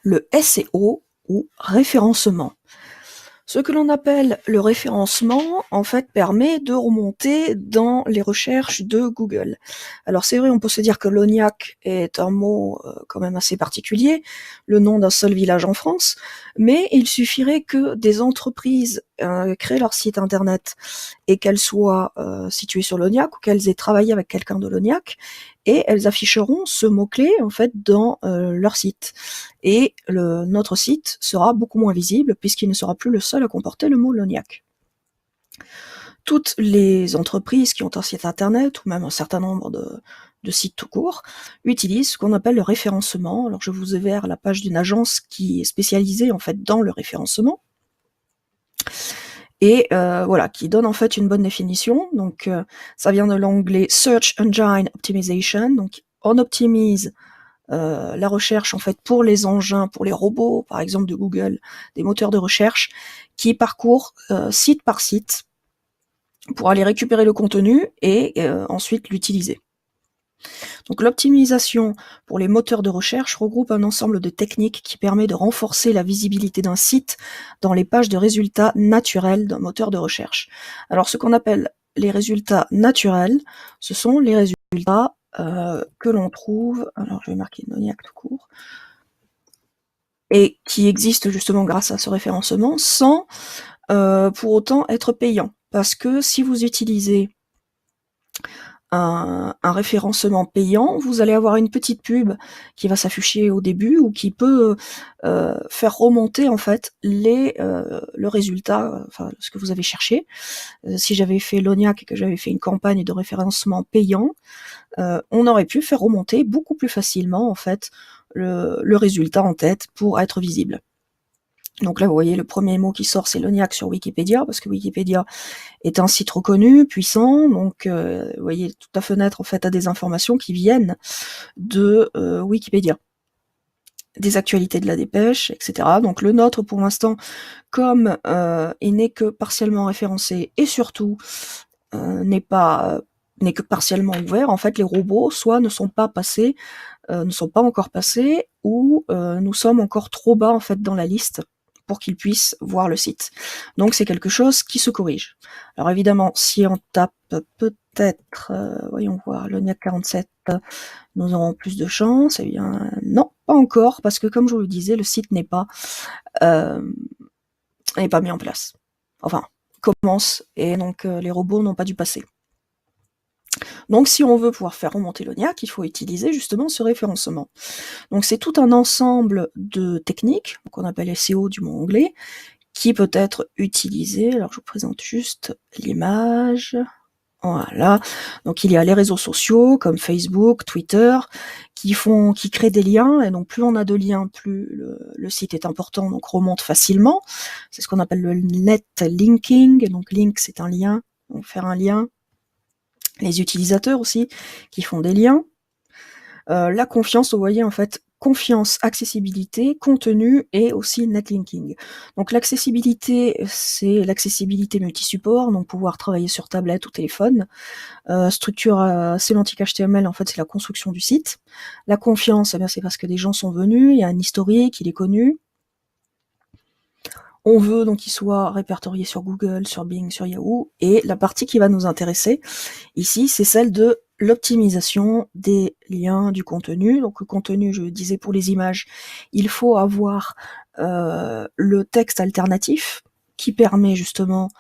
le SEO ou référencement. Ce que l'on appelle le référencement, en fait, permet de remonter dans les recherches de Google. Alors c'est vrai, on peut se dire que l'ONIAC est un mot quand même assez particulier, le nom d'un seul village en France, mais il suffirait que des entreprises créent leur site internet et qu'elles soient situées sur l'ONIAC ou qu'elles aient travaillé avec quelqu'un de l'ONIAC, et elles afficheront ce mot-clé en fait dans leur site. Et notre site sera beaucoup moins visible puisqu'il ne sera plus le seul à comporter le mot l'ONIAC. Toutes les entreprises qui ont un site internet, ou même un certain nombre de sites tout court, utilisent ce qu'on appelle le référencement. Alors je vous ai vers la page d'une agence qui est spécialisée en fait dans le référencement, et voilà, qui donne en fait une bonne définition. Donc ça vient de l'anglais Search Engine Optimization, donc on optimise la recherche en fait pour les engins, pour les robots par exemple de Google, des moteurs de recherche qui parcourent site par site pour aller récupérer le contenu et ensuite l'utiliser. Donc l'optimisation pour les moteurs de recherche regroupe un ensemble de techniques qui permet de renforcer la visibilité d'un site dans les pages de résultats naturels d'un moteur de recherche. Alors ce qu'on appelle les résultats naturels, ce sont les résultats que l'on trouve, alors je vais marquer l'ONIAC tout court, et qui existent justement grâce à ce référencement sans pour autant être payant. Parce que si vous utilisez un référencement payant, vous allez avoir une petite pub qui va s'afficher au début ou qui peut faire remonter en fait le résultat, enfin ce que vous avez cherché. Si j'avais fait l'ONIAC et que j'avais fait une campagne de référencement payant, on aurait pu faire remonter beaucoup plus facilement en fait le résultat en tête pour être visible. Donc là, vous voyez, le premier mot qui sort, c'est l'ONIAC sur Wikipédia, parce que Wikipédia est un site reconnu, puissant, donc vous voyez, toute la fenêtre en fait a des informations qui viennent de Wikipédia, des actualités de la dépêche, etc. Donc le nôtre, pour l'instant, comme il n'est que partiellement référencé et surtout n'est que partiellement ouvert, en fait, les robots soit ne sont pas encore passés, ou nous sommes encore trop bas en fait dans la liste pour qu'ils puissent voir le site. Donc c'est quelque chose qui se corrige. Alors évidemment, si on tape peut-être, voyons voir, l'ONIAC 47, nous aurons plus de chance. Eh bien non, pas encore, parce que comme je vous le disais, le site n'est pas mis en place. Enfin, commence, et donc les robots n'ont pas dû passer. Donc si on veut pouvoir faire remonter l'ONIAC, il faut utiliser justement ce référencement. Donc c'est tout un ensemble de techniques, qu'on appelle SEO du mot anglais, qui peut être utilisé. Alors je vous présente juste l'image. Voilà. Donc il y a les réseaux sociaux comme Facebook, Twitter, qui créent des liens, et donc plus on a de liens, plus le site est important, donc remonte facilement. C'est ce qu'on appelle le net linking, et donc link c'est un lien, donc faire un lien. Les utilisateurs aussi, qui font des liens. La confiance, vous voyez, en fait, confiance, accessibilité, contenu et aussi netlinking. Donc l'accessibilité, c'est l'accessibilité multi-support, donc pouvoir travailler sur tablette ou téléphone. Structure sémantique HTML, en fait, c'est la construction du site. La confiance, eh bien, c'est parce que des gens sont venus, il y a un historique, il est connu. On veut donc qu'il soit répertorié sur Google, sur Bing, sur Yahoo, et la partie qui va nous intéresser ici, c'est celle de l'optimisation des liens du contenu. Donc le contenu, je disais pour les images, il faut avoir le texte alternatif qui permet justement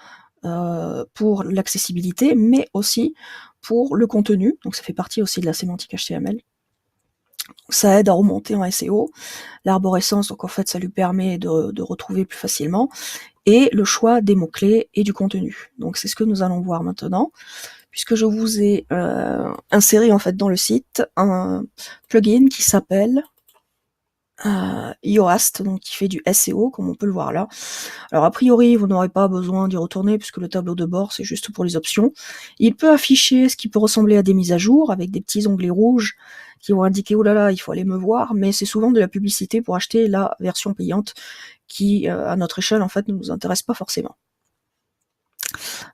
pour l'accessibilité, mais aussi pour le contenu. Donc ça fait partie aussi de la sémantique HTML. Ça aide à remonter en SEO. L'arborescence, donc en fait, ça lui permet de retrouver plus facilement. Et le choix des mots-clés et du contenu. Donc c'est ce que nous allons voir maintenant, puisque je vous ai inséré en fait dans le site un plugin qui s'appelle Yoast, donc qui fait du SEO, comme on peut le voir là. Alors a priori, vous n'aurez pas besoin d'y retourner, puisque le tableau de bord, c'est juste pour les options. Il peut afficher ce qui peut ressembler à des mises à jour, avec des petits onglets rouges qui vont indiquer « oh là là, il faut aller me voir », mais c'est souvent de la publicité pour acheter la version payante, qui, à notre échelle, en fait, ne nous intéresse pas forcément.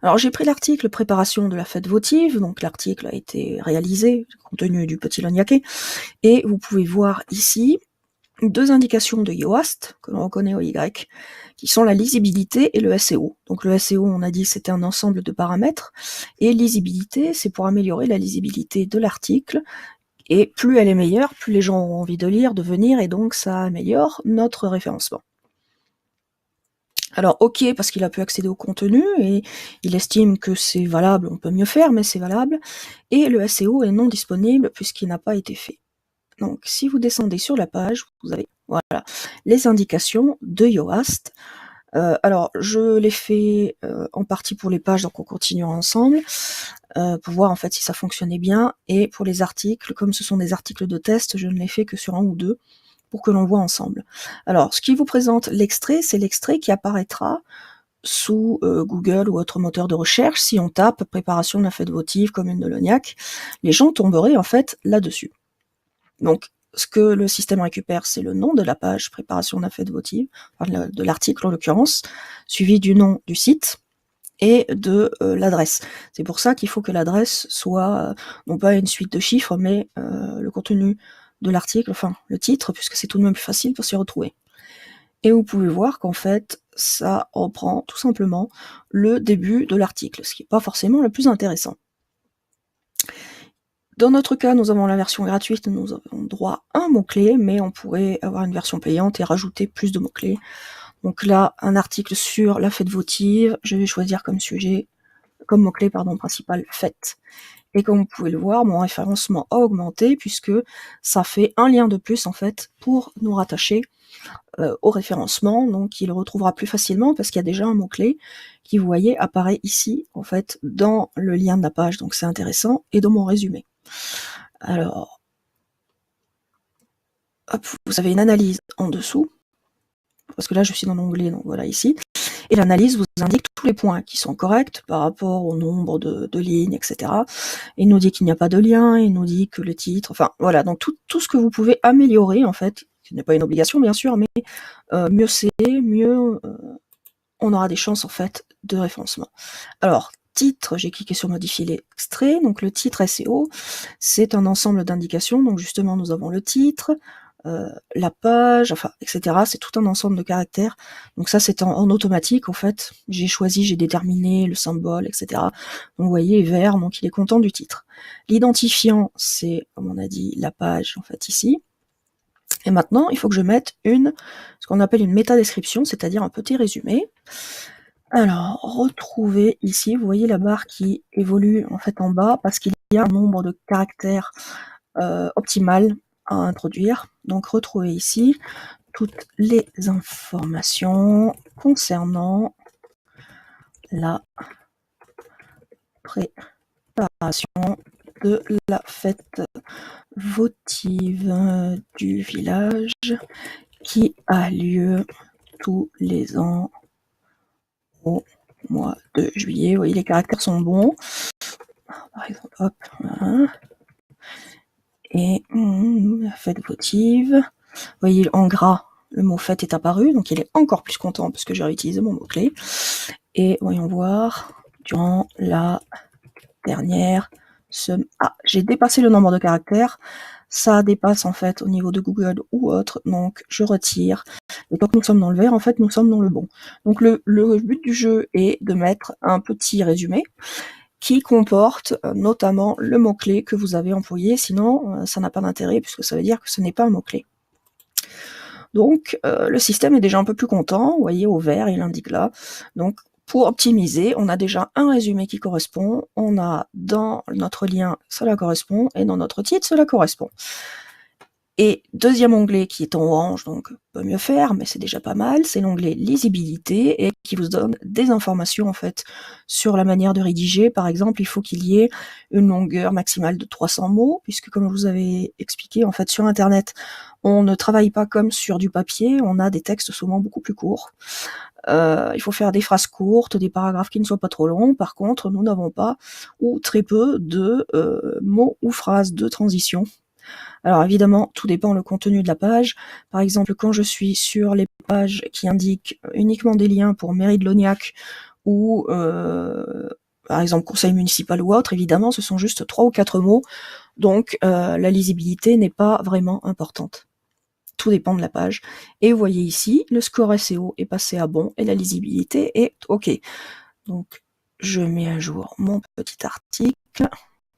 Alors j'ai pris l'article préparation de la fête votive, donc l'article a été réalisé, compte tenu du petit lognaquet, et vous pouvez voir ici deux indications de Yoast, que l'on reconnaît au Y, qui sont la lisibilité et le SEO. Donc le SEO, on a dit, c'était un ensemble de paramètres, et lisibilité, c'est pour améliorer la lisibilité de l'article, et plus elle est meilleure, plus les gens ont envie de lire, de venir, et donc ça améliore notre référencement. Alors ok, parce qu'il a pu accéder au contenu, et il estime que c'est valable, on peut mieux faire, mais c'est valable, et le SEO est non disponible puisqu'il n'a pas été fait. Donc si vous descendez sur la page, vous avez voilà, les indications de Yoast. Alors je l'ai fait en partie pour les pages, donc on continuera ensemble, pour voir en fait si ça fonctionnait bien, et pour les articles, comme ce sont des articles de test, je ne l'ai fait que sur un ou deux, pour que l'on voit ensemble. Alors ce qui vous présente l'extrait, c'est l'extrait qui apparaîtra sous Google ou autre moteur de recherche. Si on tape préparation de la fête votive, commune de Lognac, les gens tomberaient en fait là-dessus. Donc ce que le système récupère, c'est le nom de la page préparation de la fête votive, enfin de l'article en l'occurrence, suivi du nom du site et de l'adresse. C'est pour ça qu'il faut que l'adresse soit non pas une suite de chiffres, mais le contenu de l'article, enfin le titre, puisque c'est tout de même plus facile pour s'y retrouver. Et vous pouvez voir qu'en fait, ça reprend tout simplement le début de l'article, ce qui n'est pas forcément le plus intéressant. Dans notre cas, nous avons la version gratuite, nous avons droit à un mot-clé, mais on pourrait avoir une version payante et rajouter plus de mots-clés. Donc là, un article sur la fête votive, je vais choisir comme sujet, comme mot-clé, principal, fête. Et comme vous pouvez le voir, mon référencement a augmenté puisque ça fait un lien de plus en fait pour nous rattacher au référencement, donc il le retrouvera plus facilement parce qu'il y a déjà un mot-clé qui, vous voyez, apparaît ici en fait dans le lien de la page, donc c'est intéressant, et dans mon résumé. Alors, hop, vous avez une analyse en dessous, parce que là je suis dans l'onglet, donc voilà ici, et l'analyse vous indique tous les points qui sont corrects par rapport au nombre de lignes, etc. Il nous dit qu'il n'y a pas de lien, il nous dit que le titre, enfin voilà, donc tout ce que vous pouvez améliorer en fait, ce n'est pas une obligation bien sûr, mais mieux c'est, mieux on aura des chances en fait de référencement. Alors, titre, j'ai cliqué sur modifier l'extrait, donc le titre SEO, c'est un ensemble d'indications, donc justement nous avons le titre, la page, enfin, etc. C'est tout un ensemble de caractères. Donc ça, c'est en automatique, en fait. J'ai choisi, j'ai déterminé le symbole, etc. Donc vous voyez, vert, donc il est content du titre. L'identifiant, c'est, comme on a dit, la page, en fait, ici. Et maintenant, il faut que je mette ce qu'on appelle une métadescription, c'est-à-dire un petit résumé. Alors, retrouvez ici, vous voyez la barre qui évolue en fait en bas, parce qu'il y a un nombre de caractères optimal à introduire. Donc retrouvez ici toutes les informations concernant la préparation de la fête votive du village qui a lieu tous les ans au mois de juillet. Vous voyez, les caractères sont bons. Par exemple, hop, voilà. Et la fête votive. Vous voyez, en gras, le mot fête est apparu, donc il est encore plus content parce que j'ai réutilisé mon mot-clé. Et voyons voir, durant la dernière semaine... Ah, j'ai dépassé le nombre de caractères. Ça dépasse en fait au niveau de Google ou autre, donc je retire. Et tant que nous sommes dans le vert, en fait, nous sommes dans le bon. Donc le but du jeu est de mettre un petit résumé qui comporte notamment le mot-clé que vous avez employé, sinon ça n'a pas d'intérêt puisque ça veut dire que ce n'est pas un mot-clé. Donc le système est déjà un peu plus content, vous voyez au vert il indique là. Donc pour optimiser, on a déjà un résumé qui correspond, on a dans notre lien cela correspond, et dans notre titre cela correspond. Et deuxième onglet qui est en orange, donc peut mieux faire, mais c'est déjà pas mal, c'est l'onglet lisibilité et qui vous donne des informations en fait sur la manière de rédiger. Par exemple, il faut qu'il y ait une longueur maximale de 300 mots, puisque comme je vous avais expliqué, en fait sur Internet, on ne travaille pas comme sur du papier, on a des textes souvent beaucoup plus courts. Il faut faire des phrases courtes, des paragraphes qui ne soient pas trop longs. Par contre, nous n'avons pas ou très peu de mots ou phrases de transition. Alors évidemment, tout dépend le contenu de la page. Par exemple, quand je suis sur les pages qui indiquent uniquement des liens pour mairie de Lognac ou par exemple conseil municipal ou autre, évidemment, ce sont juste 3 ou 4 mots, donc la lisibilité n'est pas vraiment importante. tout dépend de la page. Et vous voyez ici, le score SEO est passé à bon et la lisibilité est OK. Donc, je mets à jour mon petit article.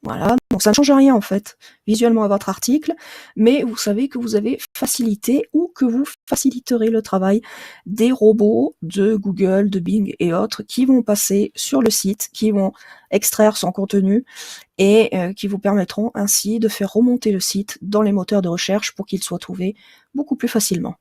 Voilà, donc ça ne change rien en fait, visuellement à votre article, mais vous savez que vous avez facilité ou que vous faciliterez le travail des robots de Google, de Bing et autres qui vont passer sur le site, qui vont extraire son contenu et qui vous permettront ainsi de faire remonter le site dans les moteurs de recherche pour qu'il soit trouvé beaucoup plus facilement.